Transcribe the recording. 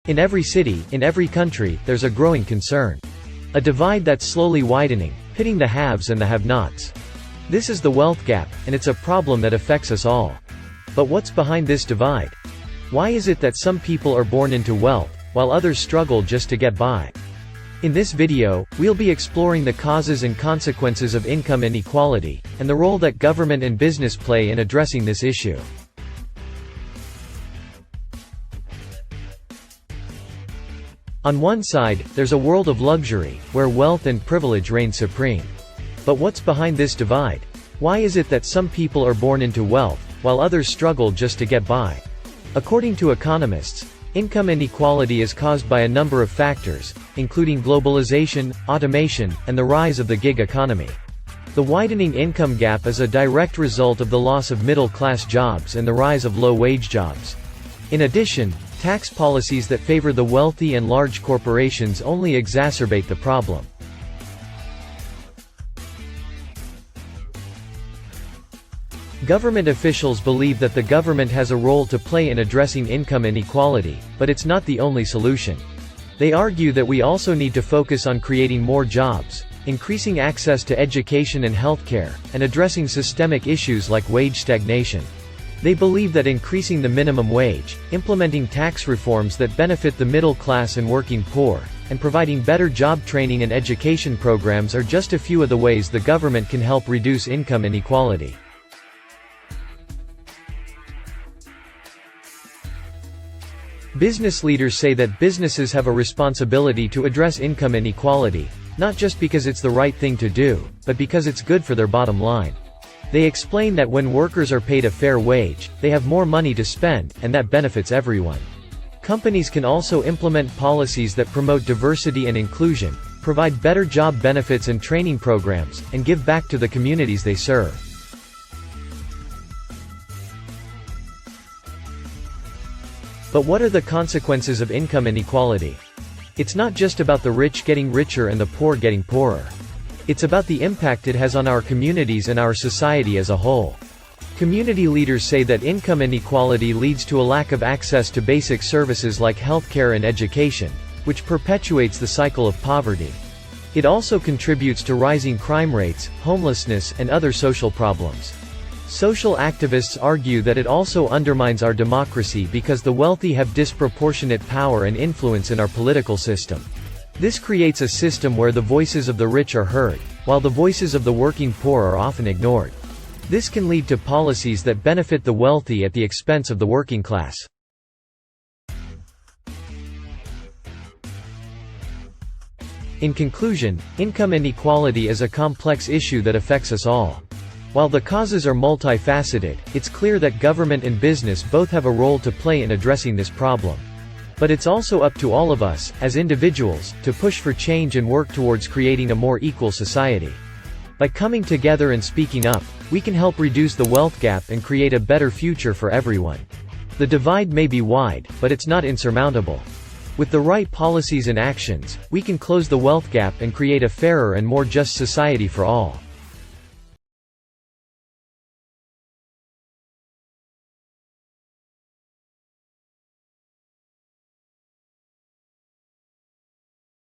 In every city, in every country, there's a growing concern. A divide that's slowly widening, pitting the haves and the have-nots. This is the wealth gap, and it's a problem that affects us all. But what's behind this divide? Why is it that some people are born into wealth, while others struggle just to get by? In this video, we'll be exploring the causes and consequences of income inequality, and the role that government and business play in addressing this issue. On one side, there's a world of luxury, where wealth and privilege reign supreme. But what's behind this divide? Why is it that some people are born into wealth, while others struggle just to get by? According to economists, income inequality is caused by a number of factors, including globalization, automation, and the rise of the gig economy. The widening income gap is a direct result of the loss of middle-class jobs and the rise of low-wage jobs. In addition, tax policies that favor the wealthy and large corporations only exacerbate the problem. Government officials believe that the government has a role to play in addressing income inequality, but it's not the only solution. They argue that we also need to focus on creating more jobs, increasing access to education and healthcare, and addressing systemic issues like wage stagnation. They believe that increasing the minimum wage, implementing tax reforms that benefit the middle class and working poor, and providing better job training and education programs are just a few of the ways the government can help reduce income inequality. Business leaders say that businesses have a responsibility to address income inequality, not just because it's the right thing to do, but because it's good for their bottom line. They explain that when workers are paid a fair wage, they have more money to spend, and that benefits everyone. Companies can also implement policies that promote diversity and inclusion, provide better job benefits and training programs, and give back to the communities they serve. But what are the consequences of income inequality? It's not just about the rich getting richer and the poor getting poorer. It's about the impact it has on our communities and our society as a whole. Community leaders say that income inequality leads to a lack of access to basic services like healthcare and education, which perpetuates the cycle of poverty. It also contributes to rising crime rates, homelessness, and other social problems. Social activists argue that it also undermines our democracy because the wealthy have disproportionate power and influence in our political system. This creates a system where the voices of the rich are heard, while the voices of the working poor are often ignored. This can lead to policies that benefit the wealthy at the expense of the working class. In conclusion, income inequality is a complex issue that affects us all. While the causes are multifaceted, it's clear that government and business both have a role to play in addressing this problem. But it's also up to all of us, as individuals, to push for change and work towards creating a more equal society. By coming together and speaking up, we can help reduce the wealth gap and create a better future for everyone. The divide may be wide, but it's not insurmountable. With the right policies and actions, we can close the wealth gap and create a fairer and more just society for all.